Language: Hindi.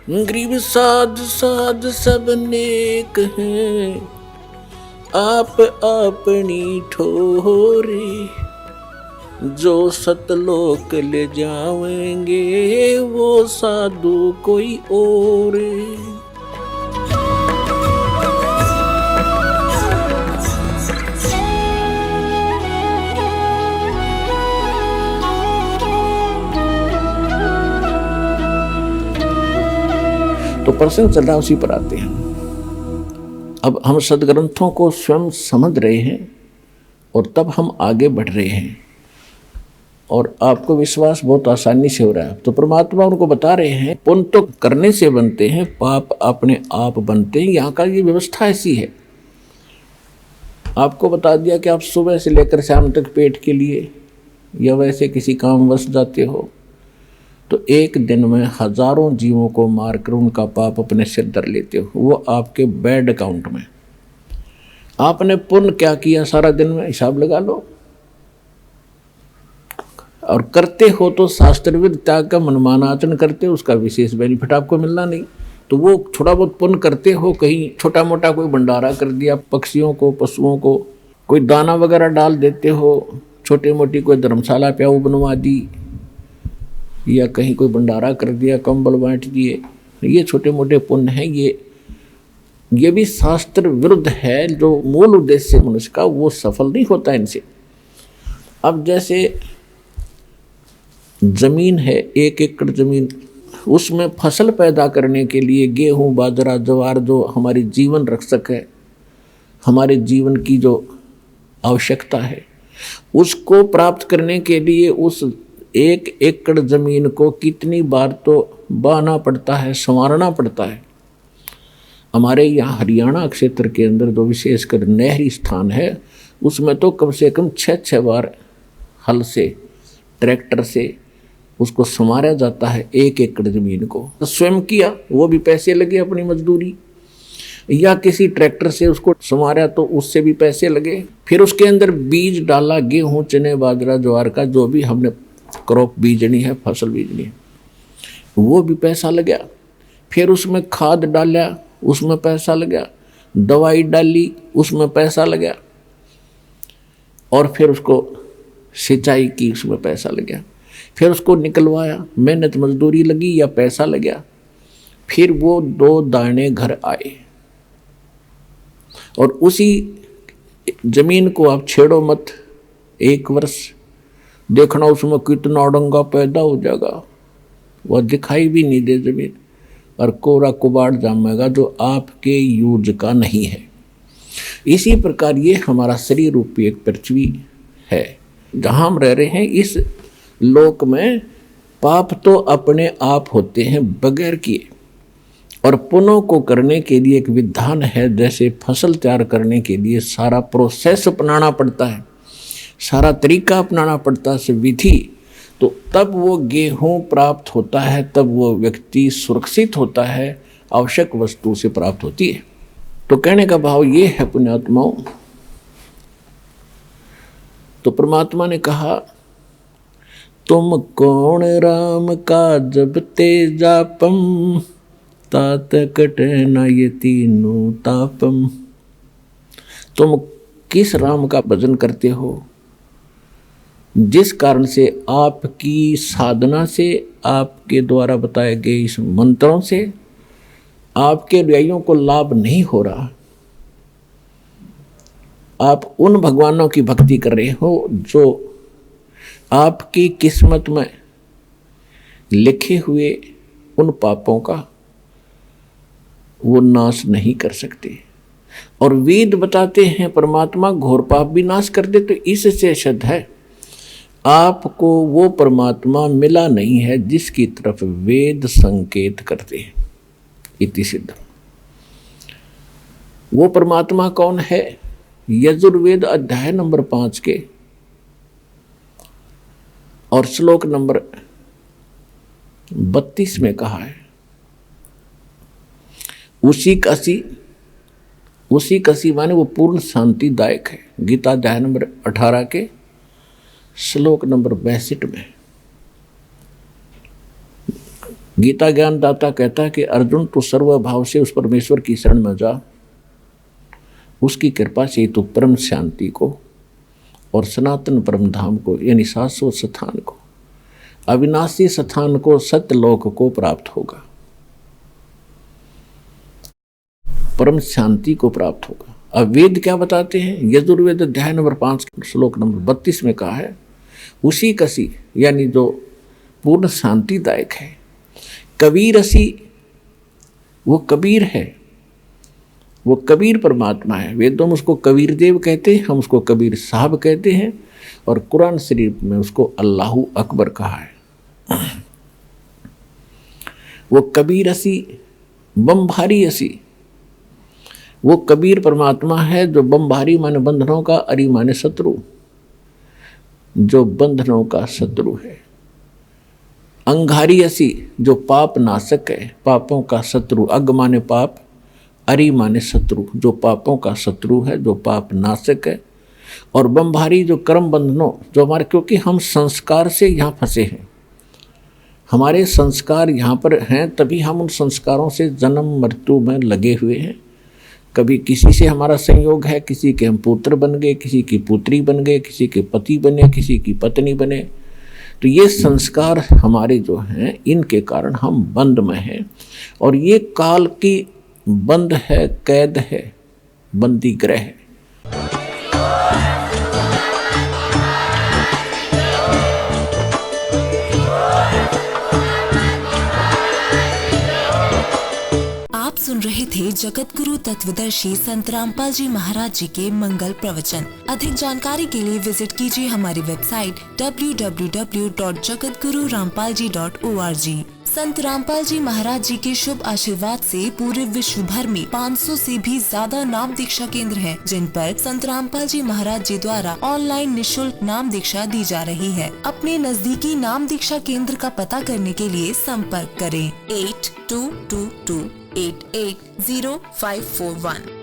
गरीब साध साध सब नेक हैं, आप अपनी ठोरे, जो सतलोक ले जाएंगे वो साधु कोई और। तो प्रश्न चल रहा उसी पर आते हैं। अब हम सदग्रंथों को स्वयं समझ रहे हैं और तब हम आगे बढ़ रहे हैं और आपको विश्वास बहुत आसानी से हो रहा है। तो परमात्मा उनको बता रहे हैं पुण्य तो करने से बनते हैं, पाप अपने आप बनते हैं। यहाँ का ये व्यवस्था ऐसी है। आपको बता दिया कि आप सुबह से लेकर शाम तक पेट के लिए या वैसे किसी कामवश जाते हो तो एक दिन में हजारों जीवों को मारकर उनका पाप अपने सिर धर लेते हो, वो आपके बैड अकाउंट में। आपने पुण्य क्या किया सारा दिन में हिसाब लगा लो, और करते हो तो शास्त्रविद त्याग का मनमाना आचरण करते हो, उसका विशेष बेनिफिट आपको मिलना नहीं। तो वो थोड़ा बहुत पुण्य करते हो, कहीं छोटा मोटा कोई भंडारा कर दिया पक्षियों को पशुओं को, कोई दाना वगैरह डाल देते हो, छोटी मोटी कोई धर्मशाला प्याऊ बनवा दी या कहीं कोई भंडारा कर दिया, कंबल बांट दिए, ये छोटे मोटे पुण्य हैं। ये भी शास्त्र विरुद्ध है। जो मूल उद्देश्य मनुष्य का वो सफल नहीं होता इनसे। अब जैसे जमीन है, 1 एकड़ जमीन, उसमें फसल पैदा करने के लिए गेहूं बाजरा ज्वार जो हमारी जीवन रक्षक है, हमारे जीवन की जो आवश्यकता है, उसको प्राप्त करने के लिए उस 1 एकड़ जमीन को कितनी बार तो बाना पड़ता है, संवारना पड़ता है। हमारे यहाँ हरियाणा क्षेत्र के अंदर जो विशेषकर नहरी स्थान है उसमें तो कम से कम 6-6 बार हल से ट्रैक्टर से उसको संवारा जाता है 1 एकड़ जमीन को। तो स्वयं किया, वो भी पैसे लगे अपनी मजदूरी, या किसी ट्रैक्टर से उसको संवारा तो उससे भी पैसे लगे। फिर उसके अंदर बीज डाला, गेहूँ चने बाजरा ज्वार का जो भी हमने क्रॉप बीजनी है, फसल बीजनी है, वो भी पैसा लगा। फिर उसमें खाद डाला, उसमें पैसा लगा, दवाई डाली, उसमें पैसा लगा, और फिर उसको सिंचाई की, उसमें पैसा लगा। फिर उसको निकलवाया, मेहनत मजदूरी लगी या पैसा लगा। फिर वो 2 दाने घर आए और उसी जमीन को आप छेड़ो मत, 1 वर्ष देखना उसमें कितना अड़ंगा पैदा हो जाएगा, वह दिखाई भी नहीं दे जमीन, और कोरा कुबाड़ जामेगा जो आपके यूज का नहीं है। इसी प्रकार ये हमारा शरीर रूपी एक पृथ्वी है जहाँ हम रह रहे हैं। इस लोक में पाप तो अपने आप होते हैं बगैर किए, और पुण्यों को करने के लिए एक विधान है। जैसे फसल तैयार करने के लिए सारा प्रोसेस अपनाना पड़ता है, सारा तरीका अपनाना पड़ता है, विधि, तो तब वो गेहूं प्राप्त होता है, तब वो व्यक्ति सुरक्षित होता है, आवश्यक वस्तु से प्राप्त होती है। तो कहने का भाव ये है पुण्यात्माओं, तो परमात्मा ने कहा तुम कौन राम का जब ते जापम, तात कटे न ये तीनों तापम। तुम किस राम का भजन करते हो जिस कारण से आपकी साधना से, आपके द्वारा बताए गए इस मंत्रों से आपके अनुयायियों को लाभ नहीं हो रहा। आप उन भगवानों की भक्ति कर रहे हो जो आपकी किस्मत में लिखे हुए उन पापों का वो नाश नहीं कर सकते। और वेद बताते हैं परमात्मा घोर पाप भी नाश कर दे। तो इससे सिद्ध है आपको वो परमात्मा मिला नहीं है जिसकी तरफ वेद संकेत करते हैं। इति सिद्ध। वो परमात्मा कौन है? यजुर्वेद अध्याय नंबर 5 के और श्लोक नंबर 32 में कहा है, उसी कसी माने वो पूर्ण शांतिदायक है। गीता अध्याय नंबर 18 के श्लोक नंबर 62 में गीता ज्ञानदाता कहता है कि अर्जुन तू सर्वभाव से उस परमेश्वर की शरण में जा, उसकी कृपा से तू परम शांति को और सनातन परम धाम को यानी शाश्वत स्थान को, अविनाशी स्थान को, सत्यलोक को प्राप्त होगा, परम शांति को प्राप्त होगा। अब वेद क्या बताते हैं? यजुर्वेद अध्याय नंबर 5 श्लोक नंबर 32 में कहा है, उसी कसी यानी जो पूर्ण शांतिदायक है, कबीर असी, वो कबीर है, वो कबीर परमात्मा है। वेदों में उसको कबीर देव कहते हैं, हम उसको कबीर साहब कहते हैं, और कुरान शरीफ में उसको अल्लाहु अकबर कहा है। वो कबीर असी बमभारी असी, वो कबीर परमात्मा है जो बमभारी माने बंधनों का, अरी माने शत्रु, जो बंधनों का शत्रु है। अंगारी असी जो पाप नाशक है, पापों का शत्रु। अग माने पाप, अरि माने शत्रु, जो पापों का शत्रु है, जो पाप नाशक है। और बमभारी जो कर्म बंधनों, जो हमारे, क्योंकि हम संस्कार से यहाँ फंसे हैं, हमारे संस्कार यहाँ पर हैं, तभी हम उन संस्कारों से जन्म मृत्यु में लगे हुए हैं। कभी किसी से हमारा संयोग है, किसी के हम पुत्र बन गए, किसी की पुत्री बन गए, किसी के पति बने, किसी की पत्नी बने। तो ये संस्कार हमारे जो हैं, इनके कारण हम बंद में हैं, और ये काल की बंद है, कैद है, बंदी गृह है। आप सुन रहे थे जगत गुरु तत्वदर्शी संत रामपाल जी महाराज जी के मंगल प्रवचन। अधिक जानकारी के लिए विजिट कीजिए हमारी वेबसाइट www.jagatgururampalji.org। संत रामपाल जी महाराज जी के शुभ आशीर्वाद से पूरे विश्व भर में 500 से भी ज्यादा नाम दीक्षा केंद्र हैं, जिन पर संत रामपाल जी महाराज जी द्वारा ऑनलाइन निशुल्क नाम दीक्षा दी जा रही है। अपने नजदीकी नाम दीक्षा केंद्र का पता करने के लिए संपर्क करें 8222880541।